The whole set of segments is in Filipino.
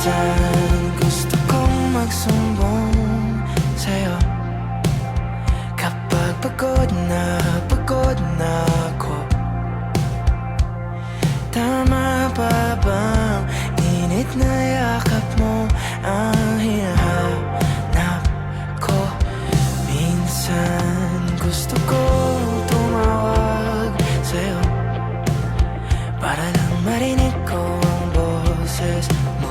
Minsan gusto kong magsumbong sa'yo kapag pagod na ako. Tama ba bang init na yakap mo ang hinahanap ko? Minsan gusto kong tumawag sa'yo para lang marinig ko ang boses mo.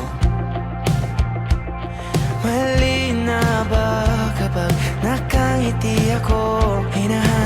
Mali na ba kapag nakangiti ako? Hinahanap